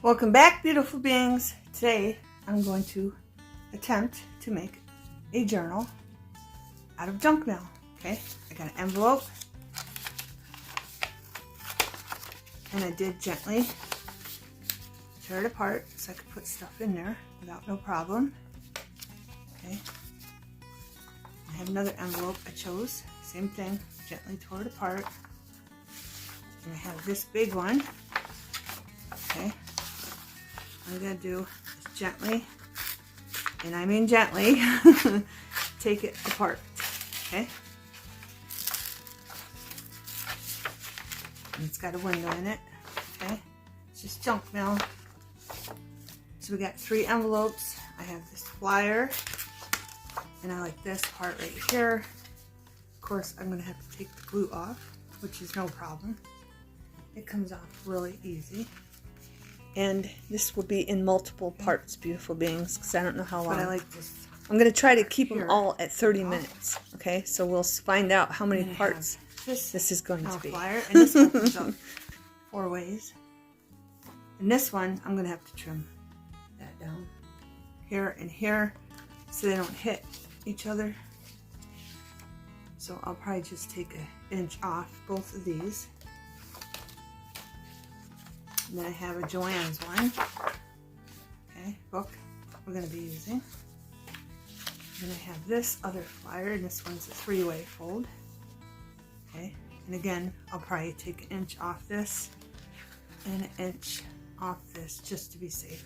Welcome back, beautiful beings. Today I'm going to attempt to make a journal out of junk mail. Okay, I got an envelope and I did gently tear it apart so I could put stuff in there without no problem. Okay, I have another envelope I chose, same thing, gently tore it apart. And I have this big one. Okay, what I'm going to do is gently, and I mean gently, take it apart. Okay, and it's got a window in it. Okay, it's just junk mail. So we got 3 envelopes. I have this flyer, and I like this part right here. Of course, I'm going to have to take the glue off, which is no problem. It comes off really easy. And this will be in multiple parts, beautiful beings, because I don't know how long. But I like this. I'm going to try to keep them all at 30 minutes. Okay, so we'll find out how many parts this is going to be. Flyer, and this one comes up 4 ways. And this one, I'm going to have to trim that down here and here so they don't hit each other. So I'll probably just take an inch off both of these. And then I have a Joanne's one, okay, book we're going to be using. Then I have this other flyer, and this one's a 3-way fold. Okay, and again, I'll probably take an inch off this and an inch off this just to be safe.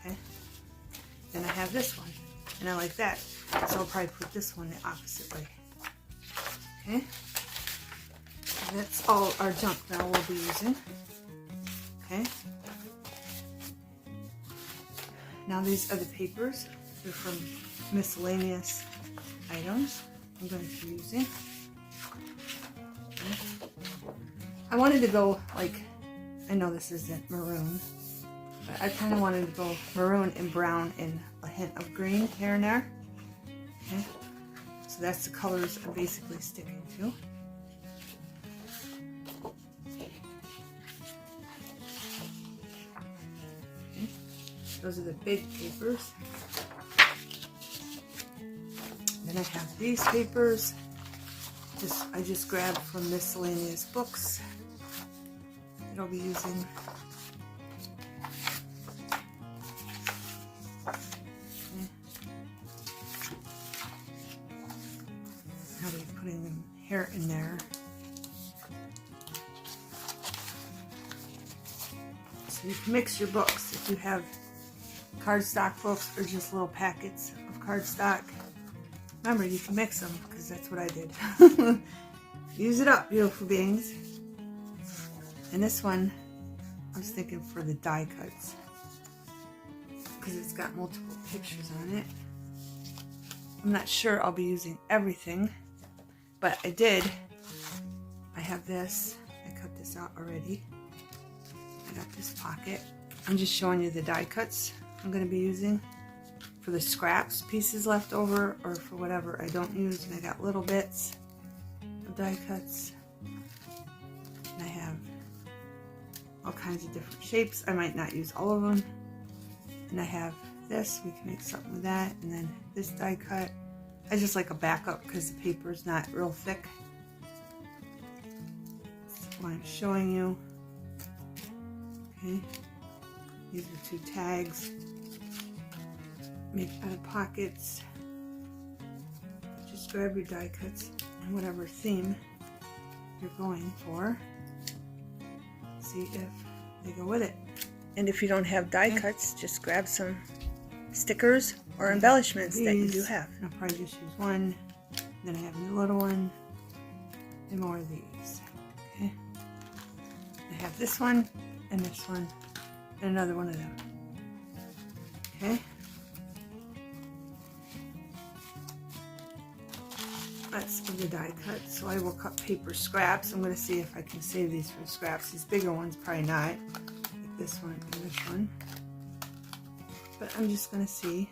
Okay, then I have this one, and I like that, so I'll probably put this one the opposite way. Okay, and that's all our junk mail we'll be using. Okay, now these are the papers. They're from miscellaneous items I'm going to be using. Okay. I wanted to go like, I know this isn't maroon, but I kind of wanted to go maroon and brown and a hint of green here and there. Okay, so that's the colors I'm basically sticking to. Those are the big papers. Then I have these papers. I just grabbed from miscellaneous books that I'll be using. Okay. I'll be putting them here and there. So you can mix your books if you have cardstock books or just little packets of cardstock. Remember, you can mix them because that's what I did. Use it up, beautiful beings. And this one, I was thinking for the die cuts because it's got multiple pictures on it. I'm not sure I'll be using everything, but I did. I have this. I cut this out already. I got this pocket. I'm just showing you the die cuts I'm going to be using for the scraps pieces left over, or for whatever I don't use. And I got little bits of die cuts, and I have all kinds of different shapes. I might not use all of them. And I have this, we can make something with that, and then this die cut. I just like a backup because the paper is not real thick. That's what I'm showing you. Okay, these are 2 tags. Make out of pockets. Just grab your die cuts and whatever theme you're going for. See if they go with it. And if you don't have die cuts, just grab some stickers or embellishments that you do have. I'll probably just use one. Then I have a little one and more of these. Okay. I have this one and this one and another one of them. Okay. That's for the die cut. So I will cut paper scraps. I'm going to see if I can save these for scraps. These bigger ones probably not. Like this one and this one. But I'm just going to see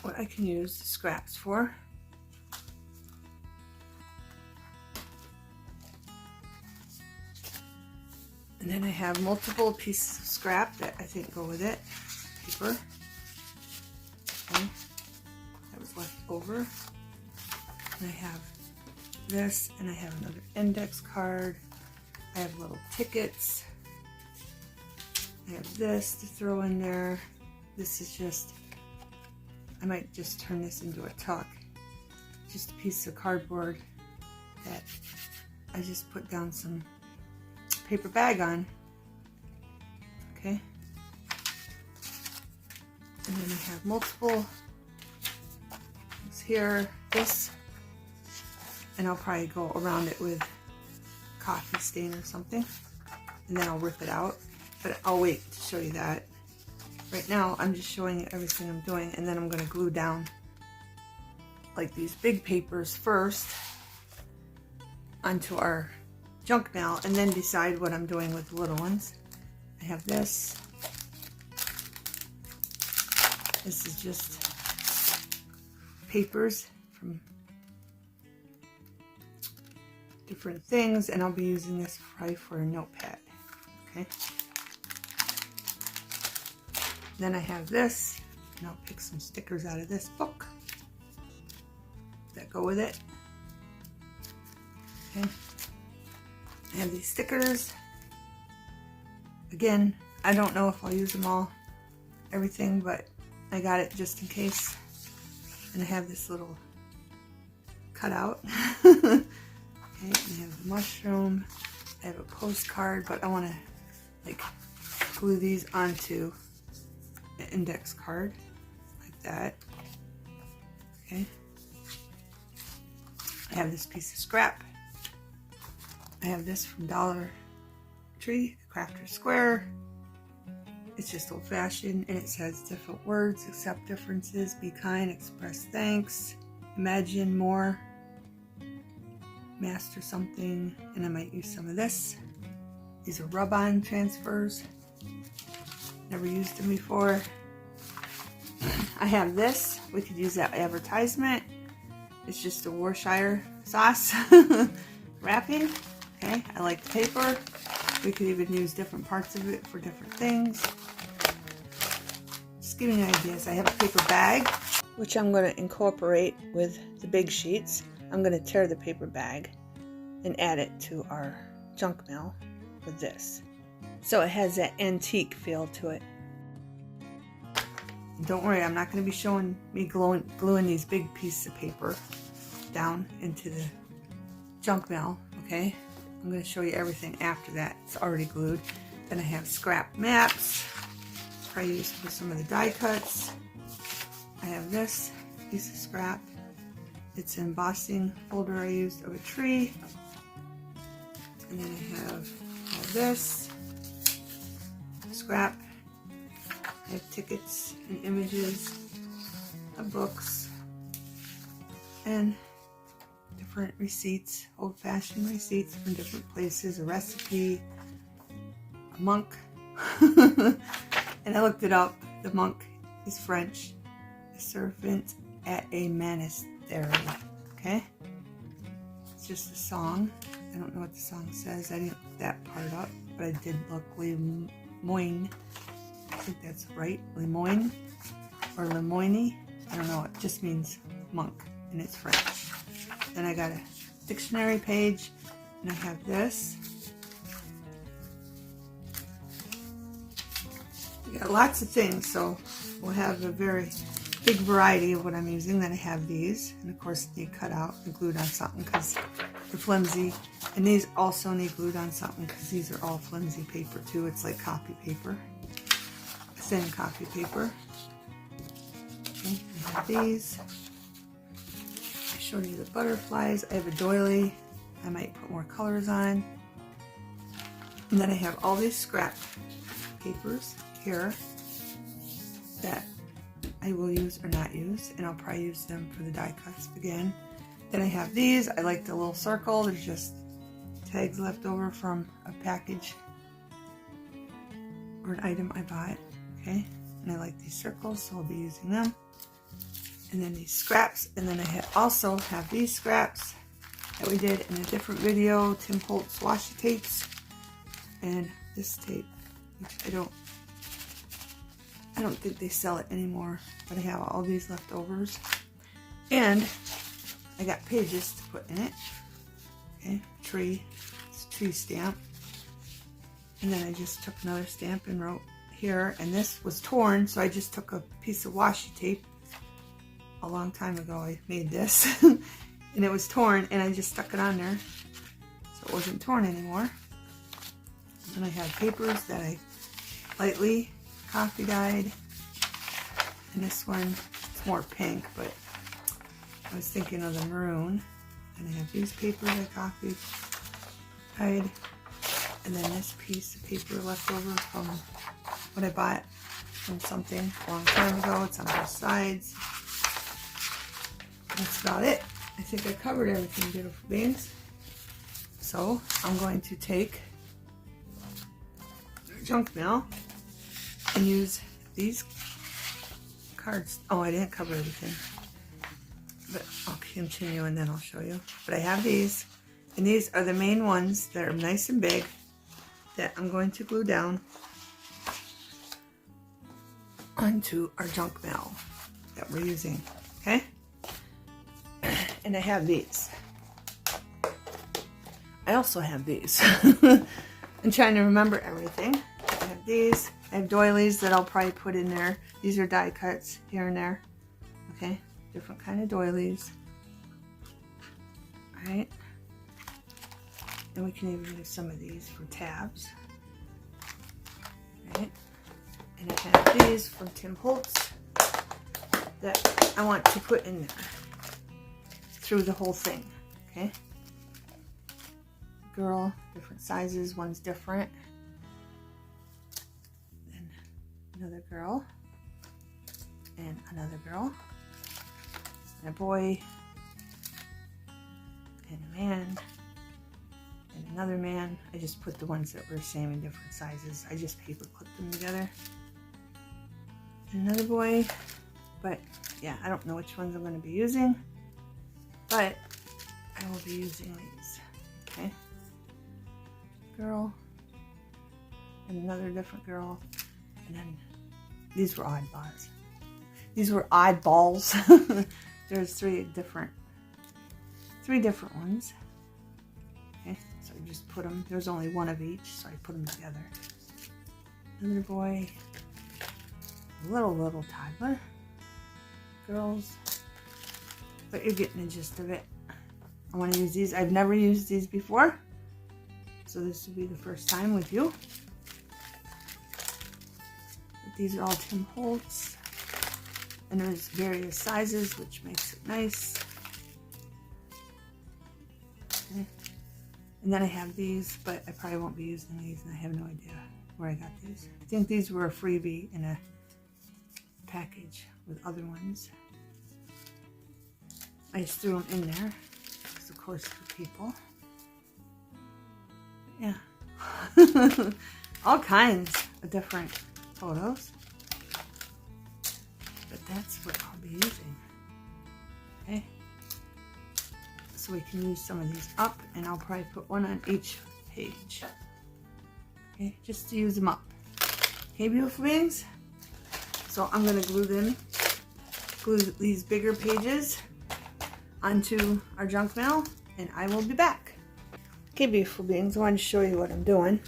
what I can use the scraps for. And And then I have multiple pieces of scrap that I think go with it. Paper. Okay. That was left over. And I have this, and I have another index card. I have little tickets. I have this to throw in there. This is just, I might just turn this into a tuck. Just a piece of cardboard that I just put down some paper bag on. Okay. And then I have multiple things here. This, and I'll probably go around it with coffee stain or something, and then I'll rip it out, but I'll wait to show you that. Right now I'm just showing you everything I'm doing, and then I'm going to glue down like these big papers first onto our junk mail, and then decide what I'm doing with the little ones. I have this. This is just papers from different things, and I'll be using this probably for a notepad. Okay. Then I have this, and I'll pick some stickers out of this book that go with it. Okay. I have these stickers. Again, I don't know if I'll use them all, everything, but I got it just in case. And I have this little cutout. Okay, and I have the mushroom. I have a postcard, but I want to like glue these onto an index card like that. Okay. I have this piece of scrap. I have this from Dollar Tree, Crafter Square. It's just old-fashioned, and it says different words, accept differences, be kind, express thanks, imagine more, master something, and I might use some of this. These are rub-on transfers. Never used them before. I have this. We could use that advertisement. It's just a Worcestershire sauce wrapping. Okay, I like the paper. We could even use different parts of it for different things. Just giving you ideas. I have a paper bag, which I'm going to incorporate with the big sheets. I'm going to tear the paper bag and add it to our junk mail with this. So it has that antique feel to it. Don't worry, I'm not going to be showing me gluing these big pieces of paper down into the junk mail, okay? I'm going to show you everything after that. It's already glued. Then I have scrap maps, probably used for some of the die cuts. I have this piece of scrap. It's an embossing folder I used of a tree. And then I have all this scrap. I have tickets and images of books and different receipts, old-fashioned receipts from different places, a recipe, a monk. And I looked it up. The monk is French, a servant at a monastery. Okay? It's just a song. I don't know what the song says. I didn't look that part up, but I did look Lemoyne. I think that's right, Lemoyne or Lemoyne. I don't know, it just means monk and it's French. Then I got a dictionary page, and I have this. I got lots of things, so we'll have a very big variety of what I'm using. Then I have these, and of course they cut out and glued on something because they're flimsy. And these also need glued on something because these are all flimsy paper too. It's like copy paper. Thin copy paper. Okay, I have these. I showed you the butterflies. I have a doily. I might put more colors on. And then I have all these scrap papers here that I will use or not use, and I'll probably use them for the die cuts again. Then I have these. I like the little circle. There's just tags left over from a package or an item I bought. Okay, and I like these circles, so I'll be using them. And then these scraps, and then I also have these scraps that we did in a different video, Tim Holtz washi tapes, and this tape, which I don't think they sell it anymore, but I have all these leftovers. And I got pages to put in it. Okay, tree, it's a tree stamp. And then I just took another stamp and wrote here, and this was torn, so I just took a piece of washi tape. A long time ago I made this, and it was torn, and I just stuck it on there, so it wasn't torn anymore. And I have papers that I lightly coffee dyed, and this one, it's more pink, but I was thinking of the maroon. And I have these papers I coffee dyed, and then this piece of paper left over from what I bought from something a long time ago. It's on both sides. That's about it. I think I covered everything, beautiful beings. So I'm going to take junk mail and use these cards. Oh, I didn't cover everything, but I'll continue and then I'll show you. But I have these, and these are the main ones that are nice and big that I'm going to glue down onto our junk mail that we're using. Okay, and I have these. I also have these. I'm trying to remember everything. I have these. I have doilies that I'll probably put in there. These are die cuts here and there. Okay, different kind of doilies. Alright. And we can even use some of these for tabs. Alright. And I have these from Tim Holtz that I want to put in there through the whole thing. Okay. Girl, different sizes, one's different. Then another girl, and another girl, and a boy, and a man, and another man. I just put the ones that were the same in different sizes. I just paper clipped them together. And another boy, but yeah, I don't know which ones I'm going to be using, but I will be using these. Okay. Girl, and another different girl, and then these were oddballs. These were oddballs. There's three different ones. Okay, so I just put them. There's only one of each, so I put them together. Another boy, a little toddler, girls, but you're getting the gist of it. I want to use these. I've never used these before. So this will be the first time with you. But these are all Tim Holtz. And there's various sizes, which makes it nice. Okay. And then I have these, but I probably won't be using these, and I have no idea where I got these. I think these were a freebie in a package with other ones. I just threw them in there, because of course for people. Yeah, all kinds of different photos, but that's what I'll be using. Okay, so we can use some of these up, and I'll probably put one on each page. Okay, just to use them up. Okay, beautiful beings. So I'm gonna glue these bigger pages onto our junk mail, and I will be back. Okay, beautiful beings, I want to show you what I'm doing.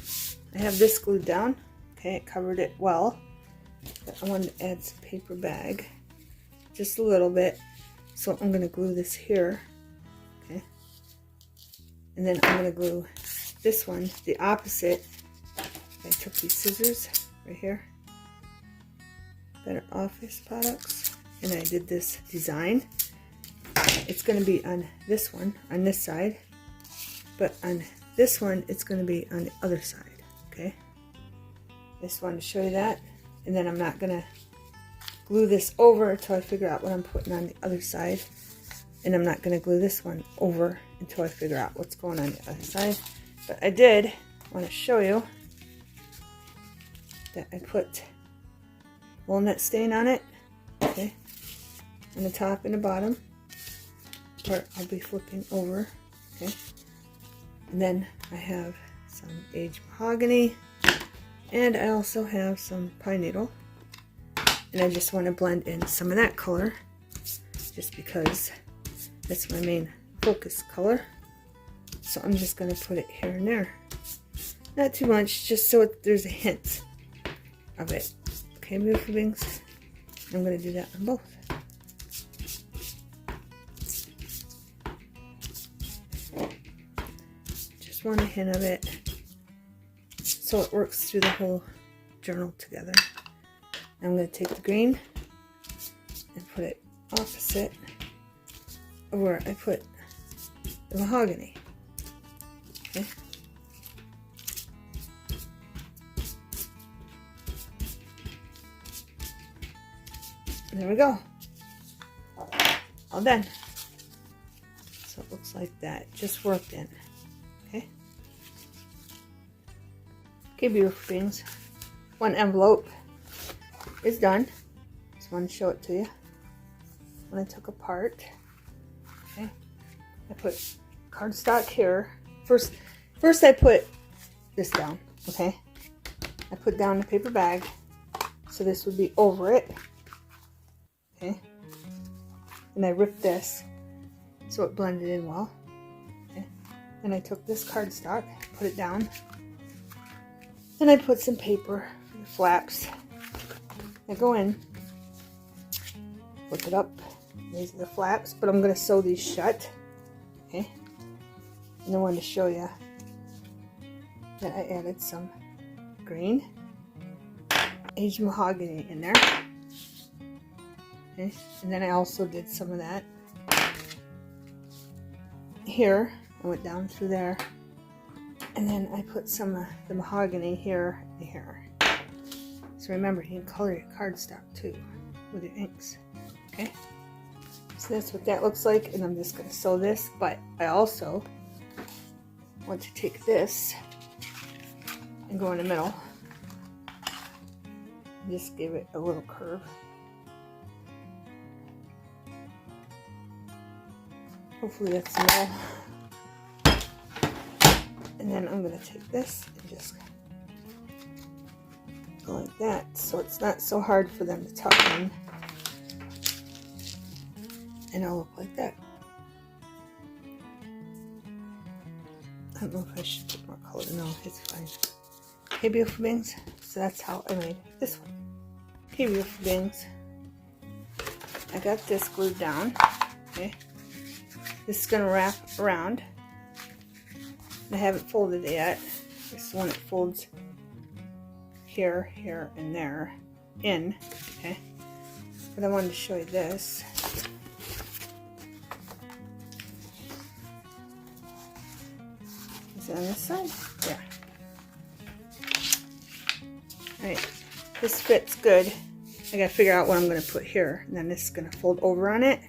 I have this glued down. Okay, it covered it well. But I wanted to add some paper bag, just a little bit. So I'm going to glue this here. Okay, and then I'm going to glue this one the opposite. I took these scissors right here, Better Office Products, and I did this design. It's going to be on this one, on this side. But on this one, it's going to be on the other side, okay? Just wanted to show you that. And then I'm not going to glue this over until I figure out what I'm putting on the other side. And I'm not going to glue this one over until I figure out what's going on the other side. But I did want to show you that I put walnut stain on it, okay? On the top and the bottom, where I'll be flipping over, okay? And then I have some aged mahogany, And I also have some pine needle, and I just want to blend in some of that color just because that's my main focus color. So I'm just going to put it here and there. Not too much, just so there's a hint of it. Okay, beautiful beings? I'm going to do that on both. Just want a hint of it so it works through the whole journal together. I'm going to take the green and put it opposite of where I put the mahogany. Okay. There we go. All done. So it looks like that. Just worked in. Okay. Okay, beautiful beings. One envelope is done. Just want to show it to you. When I took apart. Okay. I put cardstock here. First I put this down. Okay. I put down the paper bag. So this would be over it. Okay. And I ripped this so it blended in well. Okay. Then I took this cardstock, put it down. Then I put some paper for the flaps. I go in, flip it up. These are the flaps, but I'm going to sew these shut. Okay. And I wanted to show you that I added some green aged mahogany in there. Okay. And then I also did some of that here. I went down through there. And then I put some of the mahogany here and here. So remember, you can color your cardstock too with your inks. Okay? So that's what that looks like, and I'm just going to sew this, but I also want to take this and go in the middle. Just give it a little curve. Hopefully that's enough. And then I'm going to take this and just go like that, so it's not so hard for them to tuck in. And I'll look like that. I don't know if I should put more color. No, it's fine. Okay, beautiful beings. So that's how I made this one. Okay, beautiful beings. I got this glued down. Okay. This is going to wrap around. I haven't folded it yet. This is when it folds here, here, and there in. Okay. But I wanted to show you this. Is it on this side? Yeah. Alright. This fits good. I gotta figure out what I'm gonna put here. And then this is gonna fold over on it.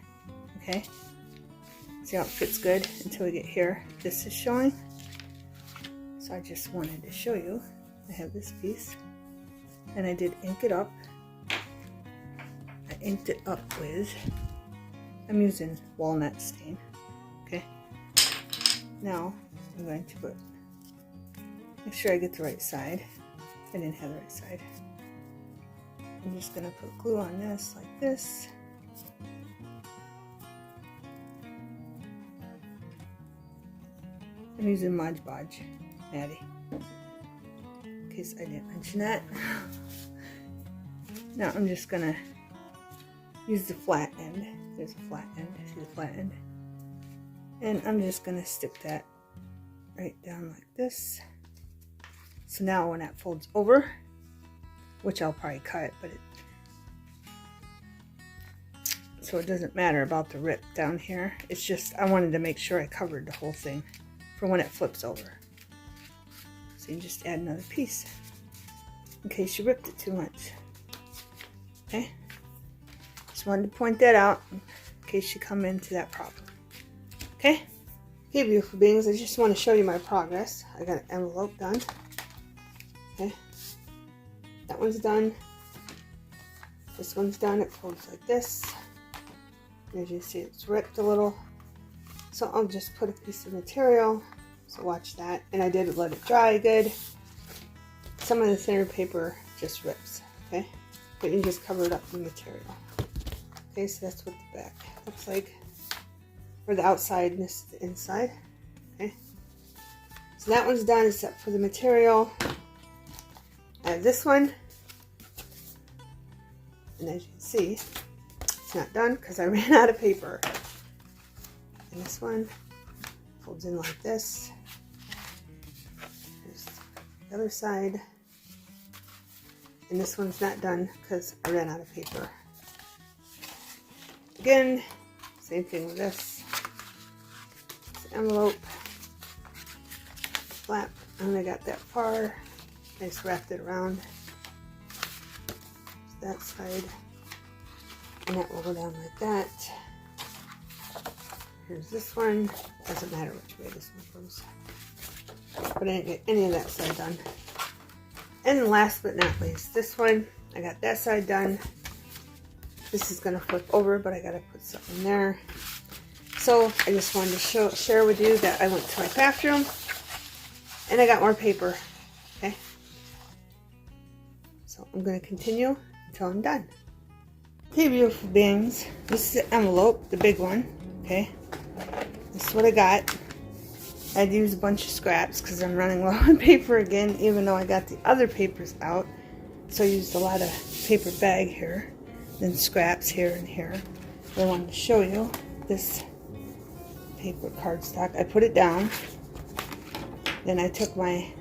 Okay. See how it fits good until we get here. This is showing. So I just wanted to show you. I have this piece. And I did ink it up. I inked it up with, I'm using walnut stain. Okay. Now I'm going to put, make sure I get the right side. I didn't have the right side. I'm just going to put glue on this like this. I'm using Mod Podge, Maddie, in case I didn't mention that. Now I'm just going to use the flat end. There's a flat end. See the flat end? And I'm just going to stick that right down like this. So now when that folds over, which I'll probably cut, but so it doesn't matter about the rip down here. It's just I wanted to make sure I covered the whole thing for when it flips over. So you just add another piece in case you ripped it too much. Okay? Just wanted to point that out in case you come into that problem. Okay? Okay, beautiful beings, I just want to show you my progress. I got an envelope done. Okay? That one's done. This one's done. It folds like this. As you see, it's ripped a little. So I'll just put a piece of material. So watch that. And I did let it dry good. some of the thinner paper just rips, okay? But you just cover it up with material. Okay, so that's what the back looks like. Or the outside, and this is the inside. Okay. So that one's done except for the material. I have this one. And as you can see, it's not done because I ran out of paper. And this one folds in like this. There's the other side. And this one's not done because I ran out of paper. Again, same thing with this. It's an envelope. Flap. I only got that far. I just wrapped it around. That side. And that will go down like that. Here's this one. Doesn't matter which way this one goes. But I didn't get any of that side done. And last but not least, this one. I got that side done. This is going to flip over, but I got to put something there. So I just wanted to share with you that I went to my craft room and I got more paper. Okay. So I'm going to continue until I'm done. Okay, beautiful beings. This is the envelope, the big one. Okay. This is what I got. I had to use a bunch of scraps because I'm running low on paper again, even though I got the other papers out. So I used a lot of paper bag here. Then scraps here and here. I wanted to show you this paper cardstock. I put it down. Then I took my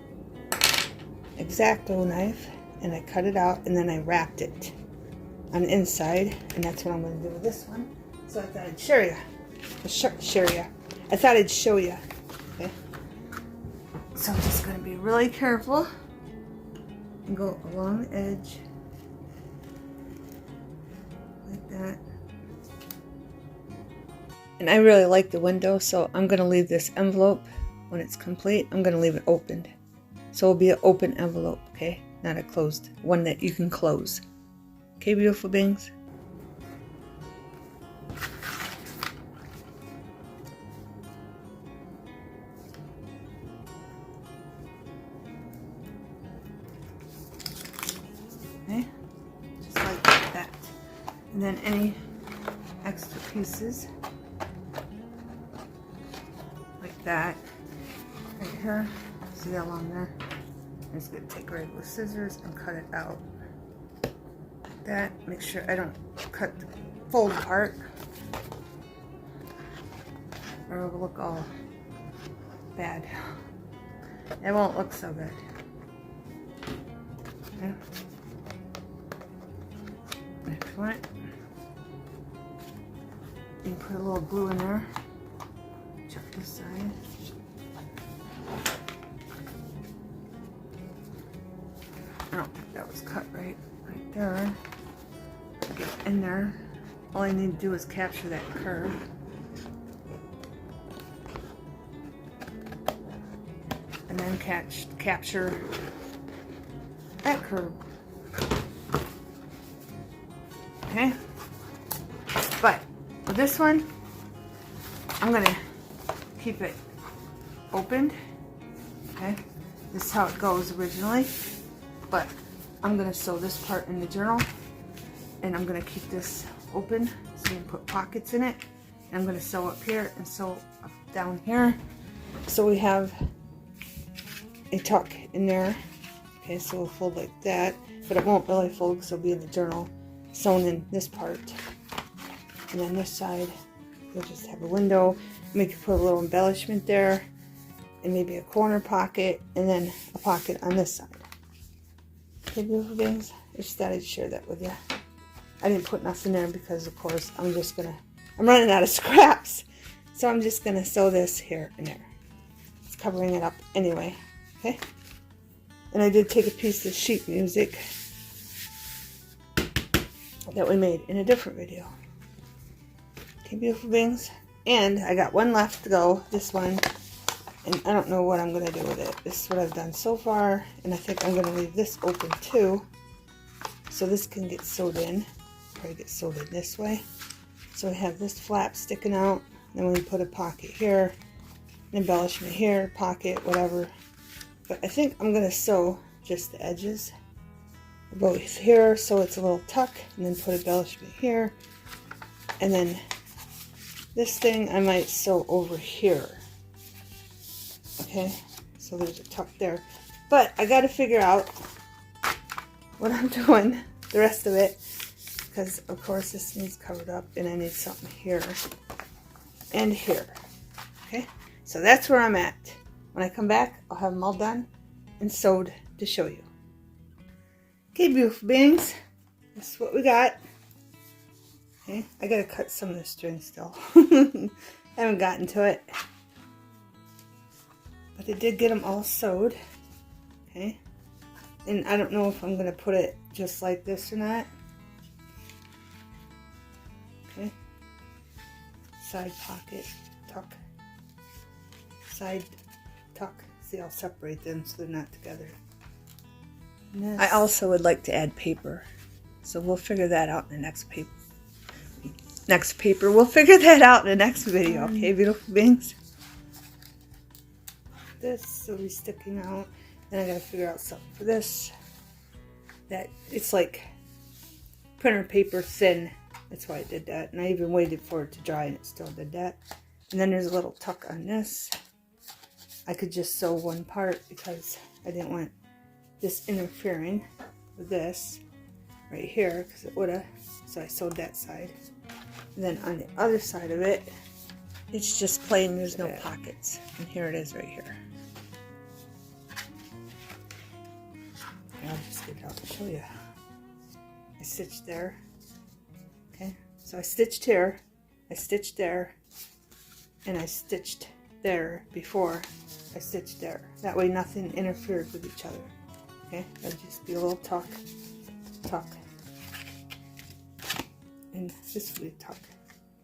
X-Acto knife and I cut it out and then I wrapped it on the inside. And that's what I'm going to do with this one. So I thought I'd share you. I thought I'd show you. Okay. So I'm just going to be really careful and go along the edge. Like that. And I really like the window, so I'm going to leave this envelope when it's complete. I'm going to leave it opened. So it'll be an open envelope, okay? Not a closed one that you can close. Okay, beautiful beings? Okay, just like that. And then any extra pieces, like that, right here, see that along there? I'm just going to take regular scissors and cut it out. Like that, make sure I don't cut the fold part, or it'll look all bad. It won't look so good. Okay. Next one. You can put a little glue in there. Check this side. I don't think that was cut right there. Get in there. All I need to do is capture that curve. And then capture that curve. Okay? But with this one, I'm gonna keep it opened. Okay? This is how it goes originally. But I'm gonna sew this part in the journal, and I'm gonna keep this open so you can put pockets in it. And I'm gonna sew up here and sew up down here. So we have a tuck in there. Okay, so we'll fold like that, but it won't really fold because it'll be in the journal sewn in this part. And then this side, we'll just have a window. We could put a little embellishment there, and maybe a corner pocket, and then a pocket on this side. Okay, beautiful beings, I just thought I'd share that with you. I didn't put nothing there because, of course, I'm running out of scraps. So I'm just gonna sew this here and there. It's covering it up anyway, okay? And I did take a piece of sheet music that we made in a different video. Okay, beautiful beings. And I got one left to go, this one. And I don't know what I'm going to do with it. This is what I've done so far. And I think I'm going to leave this open too. So this can get sewed in. Probably get sewed in this way. So we have this flap sticking out. Then we put a pocket here. An embellishment here. Pocket, whatever. But I think I'm going to sew just the edges. About here, so it's a little tuck, and then put embellishment here. And then this thing I might sew over here. Okay, so there's a tuck there. But I got to figure out what I'm doing, the rest of it, because of course this needs covered up, and I need something here and here. Okay, so that's where I'm at. When I come back, I'll have them all done and sewed to show you. Okay, beautiful beings, this is what we got. Okay, I gotta cut some of the string still. I haven't gotten to it, but I did get them all sewed. Okay, and I don't know if I'm gonna put it just like this or not. Okay, side pocket, tuck, side tuck. See, I'll separate them so they're not together. I also would like to add paper, so we'll figure that out in the next paper. We'll figure that out in the next video. Okay, beautiful beings. This will be sticking out. Then I gotta figure out something for this. That it's like printer paper thin. That's why I did that. And I even waited for it to dry, and it still did that. And then there's a little tuck on this. I could just sew one part because I didn't want this interfering with this right here, because it would have. So I sewed that side. And then on the other side of it, it's just plain, there's no pockets. And here it is right here. I'll just get it out and show you. I stitched there. Okay, so I stitched here, I stitched there, and I stitched there before I stitched there. That way nothing interfered with each other. Okay, that'll just be a little tuck, tuck, and this will be a tuck.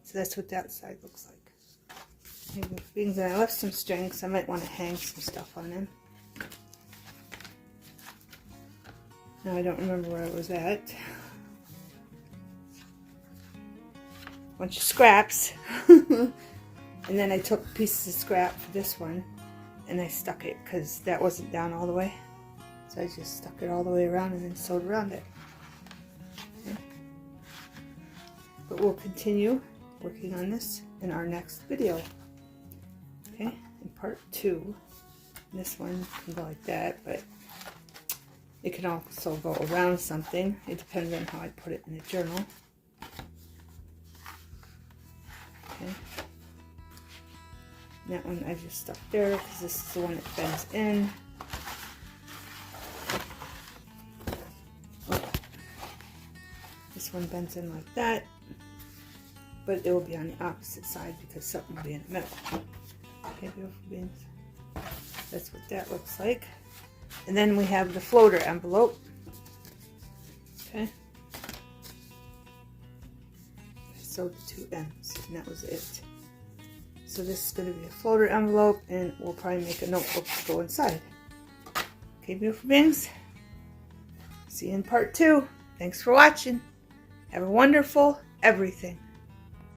So that's what that side looks like. And I left some strings. I might want to hang some stuff on them. Now I don't remember where I was at. Bunch of scraps. And then I took pieces of scrap for this one, and I stuck it because that wasn't down all the way. So I just stuck it all the way around and then sewed around it. Okay. But we'll continue working on this in our next video. Okay, in part 2. This one can go like that, but it can also go around something. It depends on how I put it in the journal. Okay. And that one I just stuck there because this is the one that bends in. This one bends in like that, but it will be on the opposite side because something will be in the middle. Okay, beautiful beings. That's what that looks like. And then we have the floater envelope. Okay. I sewed the two ends, and that was it. So this is going to be a floater envelope, and we'll probably make a notebook to go inside. Okay, beautiful beings. See you in part 2. Thanks for watching. Have a wonderful everything.